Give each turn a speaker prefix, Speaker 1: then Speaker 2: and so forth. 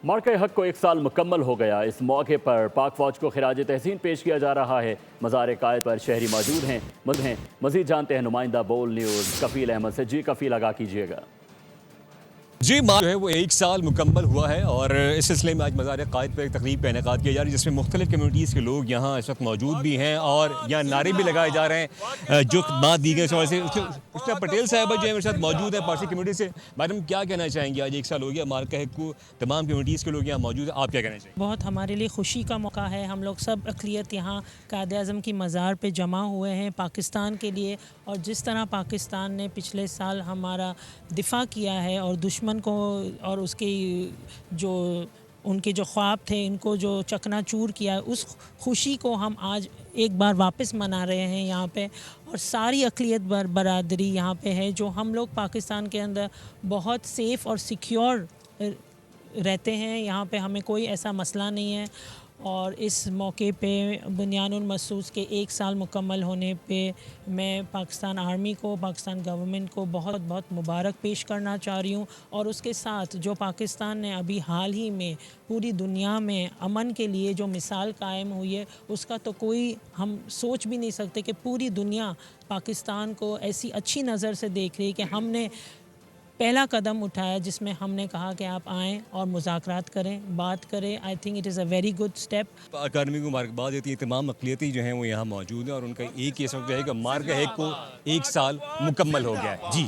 Speaker 1: مارکہ حق کو 1 سال مکمل ہو گیا۔ اس موقع پر پاک فوج کو خراج تحسین پیش کیا جا رہا ہے۔ مزار قائد پر شہری موجود ہیں۔ مزید جانتے ہیں نمائندہ بول نیوز کفیل احمد سے۔ جی کفیل، آگاہ کیجیے گا۔
Speaker 2: جی جو ہے وہ 1 سال مکمل ہوا ہے اور اس سلسلے میں آج مزار قائد پر ایک تقریب کا انعقاد کیا جا رہا ہے جس میں مختلف کمیونٹیز کے لوگ یہاں اس وقت موجود بھی ہیں اور یہاں نعرے بھی لگائے جا رہے ہیں جو خدمات دی گئی سے۔ اشرا پٹیل صاحبہ جو ہے میرے ساتھ موجود ہیں پارسی کمیونٹی سے۔ میڈم کیا کہنا چاہیں گے؟ آج 1 سال ہو گیا مارکہ حق کو، تمام کمیونٹیز کے لوگ یہاں موجود ہیں، آپ کیا کہنا چاہیں گے؟
Speaker 3: بہت ہمارے لیے خوشی کا موقع ہے۔ ہم لوگ سب اقلیت یہاں قائد اعظم کی مزار پہ جمع ہوئے ہیں پاکستان کے لیے، اور جس طرح پاکستان نے پچھلے سال ہمارا دفاع کیا ہے اور دشمن کو اور اس کی جو ان کے جو خواب تھے ان کو جو چکنا چور کیا، اس خوشی کو ہم آج ایک بار واپس منا رہے ہیں یہاں پہ، اور ساری اقلیت برادری یہاں پہ ہے جو ہم لوگ پاکستان کے اندر بہت سیف اور سیکیور رہتے ہیں۔ یہاں پہ ہمیں کوئی ایسا مسئلہ نہیں ہے، اور اس موقع پہ بنیان المرصوص کے 1 سال مکمل ہونے پہ میں پاکستان آرمی کو، پاکستان گورنمنٹ کو بہت بہت مبارک پیش کرنا چاہ رہی ہوں، اور اس کے ساتھ جو پاکستان نے ابھی حال ہی میں پوری دنیا میں امن کے لیے جو مثال قائم ہوئی ہے اس کا تو کوئی ہم سوچ بھی نہیں سکتے کہ پوری دنیا پاکستان کو ایسی اچھی نظر سے دیکھ رہی ہے کہ ہم نے پہلا قدم اٹھایا جس میں ہم نے کہا کہ آپ آئیں اور مذاکرات کریں، بات کریں۔ I think it is a very good step.
Speaker 2: Academy کو مبارکباد دیتی ہیں تمام اقلیتی جو ہیں وہ یہاں موجود ہیں اور ان کا ایک ہی اس وقت ہے کہ مارکہ حق کو 1 سال مکمل ہو گیا ہے۔ جی